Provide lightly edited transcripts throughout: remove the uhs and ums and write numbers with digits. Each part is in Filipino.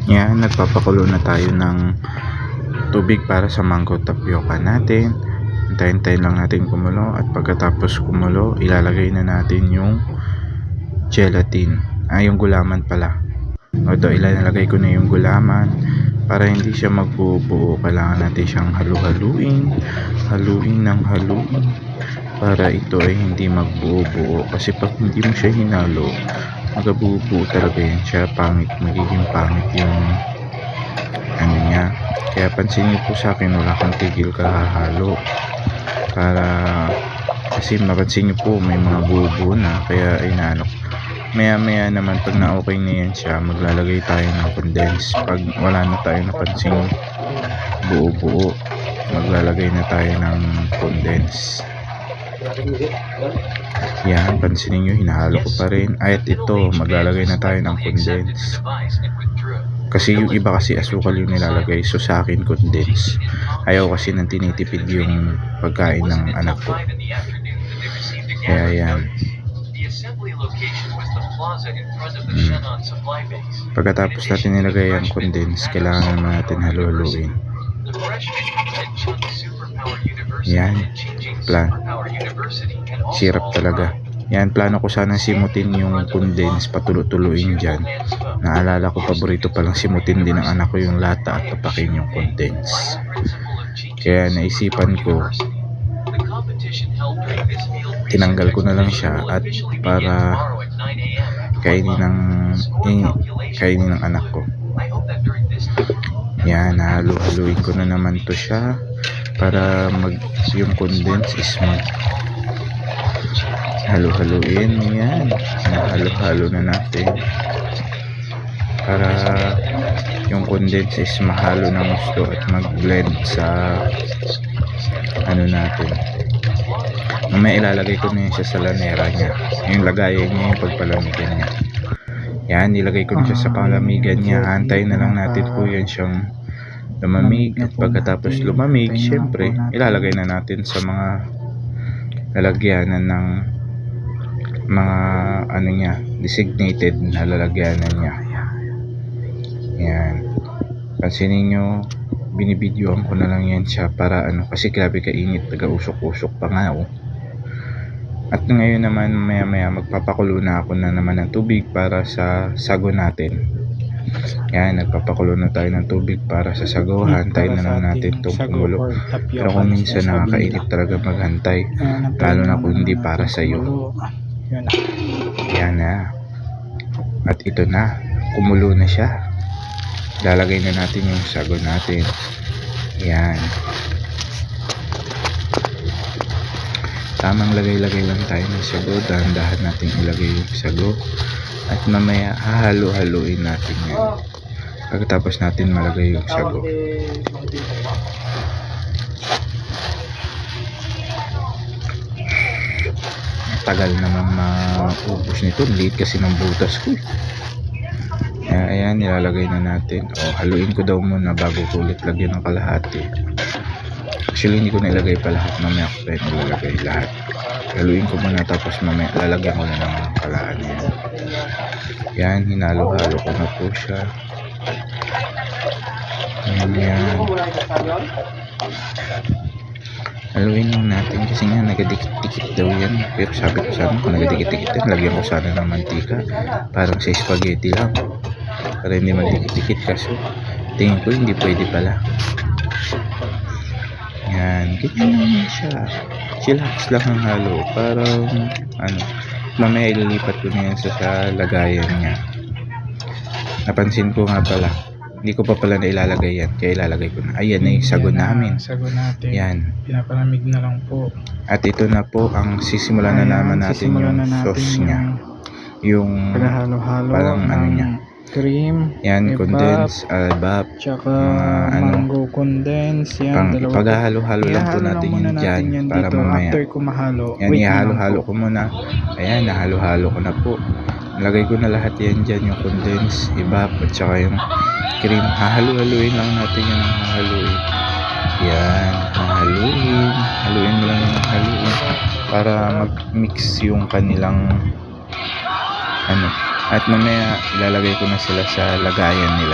Yan, nagpapakulo na tayo ng tubig para sa mango tapioca natin. Hintayin lang natin kumulo, at pagkatapos kumulo, ilalagay na natin yung gelatin. Yung gulaman pala. Although ilalagay ko na yung gulaman para hindi siya magbuo-buo. Kailangan natin siyang haluin ng haluin para ito ay hindi magbuo-buo, kasi pag hindi mo siya hinalo, magabuo-buo talaga yan siya. Magiging pangit yung ano niya. Kaya pansin niyo po sa akin, wala kang tigil kahahalo, para kasi mapansin niyo po may mga buo-buo na. Kaya inaano, maya naman pag na okay na yan siya, maglalagay tayo ng condense. Pag wala na tayo napansin buo-buo, maglalagay na tayo ng condense. Yan, pansinin nyo, hinahalo ko pa rin. At ito, maglalagay na tayo ng condense. Kasi yung iba kasi asukal yung nilalagay, so sa akin condense. Ayaw kasi nang tinitipid yung pagkain ng anak ko. Kaya yan. Pagkatapos natin nilagay ang condense, kailangan naman natin haluin. Yan, sirap talaga. Yan, plano ko sana simutin yung condense, patulo-tuloyin dyan. Naalala ko, paborito palang simutin din ng anak ko yung lata at tapakin yung condense. Kaya naisipan ko, tinanggal ko na lang siya, at para kainin ng anak ko. Yan, haluin ko na naman to siya para yung condense is haluin. Yan, halo na natin para yung condense is mahalo ng gusto at mag-blend sa ano natin. Mamaya ilalagay ko na yun siya sa lanera niya, yung lagayan niya, yung pagpalamigan niya. Yan, nilagay ko na siya sa palamigan niya. Antayin na lang natin po yan siyang lumamig, at pagkatapos lumamig, syempre ilalagay na natin sa mga lalagyanan ng mga ano niya, designated na lalagyanan niya. Yan, pansinin nyo, binibidyoan ko na lang yan siya para ano, kasi grabe kainit, taga-usok-usok pa nga At ngayon naman, maya magpapakulo na ako na naman ng tubig para sa sago natin. Yan, nagpapakulo na tayo ng tubig para sa sago. Hantayin na lang natin itong kumulo. Pero kung minsan nakakainip talaga maghantay, lalo na kung hindi para sa iyo. Yan na. At ito na, kumulo na siya. Lalagay na natin yung sago natin. Yan. Tamang lagay-lagay lang tayo ng sago. Dahan-dahan natin ilagay yung sago. At mamaya hahalo-haluin natin yan. Pagkatapos natin malagay yung sago. Tagal naman maubos nito. Late kasi ng butas ko. Ayan, nilalagay na natin. Haluin ko daw muna bago ko ulit lagyan ng kalahati. Actually, hindi ko nilagay pa lahat. Mamaya ko tayo nilalagay lahat. Haluin ko muna, tapos mamaya lalagyan ko na ng kalahati. Yan, hinalo-halo ko na po siya. Ayan. Haluin lang natin kasi nga nagadikit-dikit daw yan. Pero sabi ko sana, kung nagadikit-dikit yan, lagyan ko sana ng mantika. Parang sa spaghetti lang. Para hindi madikit-dikit, kaso tingin ko hindi pwede pala. Yan, ganyan naman siya. Chillax lang ang halo. Parang ano, mamaya ililipat ko na yan sa lagayan niya. Napansin ko nga pala, hindi ko pa pala na ilalagay yan, kaya ilalagay ko na. Ayan na yung sago namin. Sago natin. Yan. Pinapalamig na lang po. At ito na po ang sisimulan na naman natin yung sauce niya. Yung paghalo-halo parang ano niya. Cream. Yan, condense, albap. Tsaka mango condense. Yan, paghahalo-halo lang po natin yun dyan para dito, mamaya. after ko mahalo. Yan, ihalo-halo ko muna. Ayan, nahalo-halo ko na po. Nalagay ko na lahat yan dyan, yung condense, ibap, at saka yung cream. Hahalu-haluin lang natin yung hahaluin. Yan, hahaluin. Haluin mo lang yung haluin para mag-mix yung kanilang ano. At mamaya ilalagay ko na sila sa lagayan nila.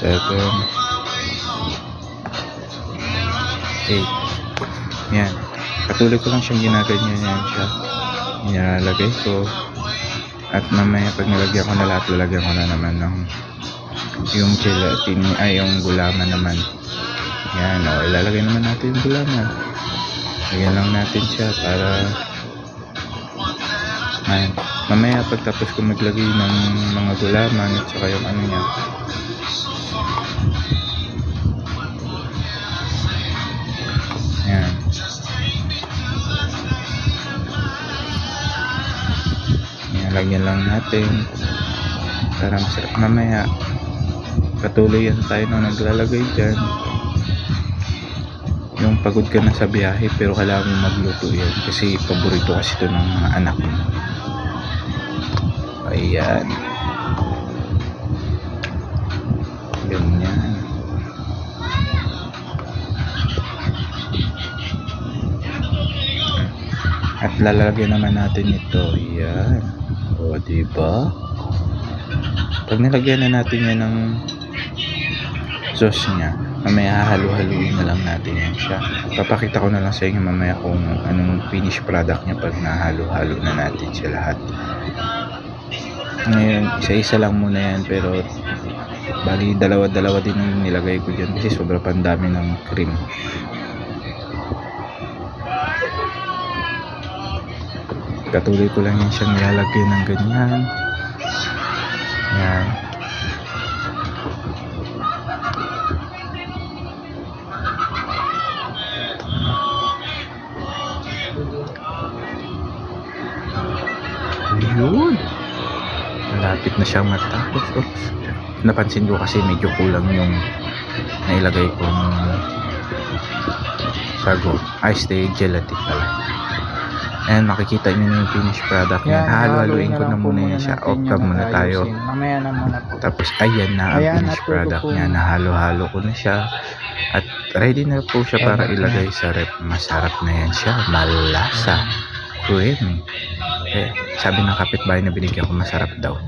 7, 8. Yan. Patuloy ko lang siyang ginaganyan yan siya. Nilalagay ko. At mamaya pag nilagyan ko na lahat, lalagyan ko na naman ng yung gelatin, yung gulaman naman. Yan, ilalagay naman natin yung gulaman. Lagyan lang natin siya para ayan. Mamaya pagtapos ko maglagay ng mga gulaman at saka yung ano niya, ayan, lagyan lang natin para masarap. Mamaya patuloy yan tayo nung naglalagay dyan. Yung pagod ka na sa biyahe pero kailangan mo magluto yan kasi paborito kasi ito ng mga anak mo. Ayan, ganyan. At lalagyan naman natin ito. Ayan. O, diba? Pag nilagyan na natin yan ng sauce niya, mamaya halo-haluin na lang natin yan siya. Papakita ko na lang sa inyo mamaya kung anong finished product niya pag nahalo-halo na natin siya lahat. Ngayon, isa-isa lang muna yan, pero bali dalawa-dalawa din yung nilagay ko dyan kasi sobra pang dami ng cream. Patuloy ko lang yan siyang nilalagyan ng ganyan. Yan. Ayun. Malapit na siyang matapos. Oops. Napansin ko kasi medyo kulang yung nailagay kong sago. Ice tea gelatin pala. Ayan, makikita nyo na yung finished product niya. Halo-haluin ko na muna yan siya. Off-cam muna tayo. Mamaya na muna po. Tapos ayan na ang finished product niya. Nahalo-halo ko na siya. At ready na po siya para ilagay sa rep. Masarap na yan siya. Malasa. Creamy. Sabi ng kapitbahay na binigyan ko, masarap daw.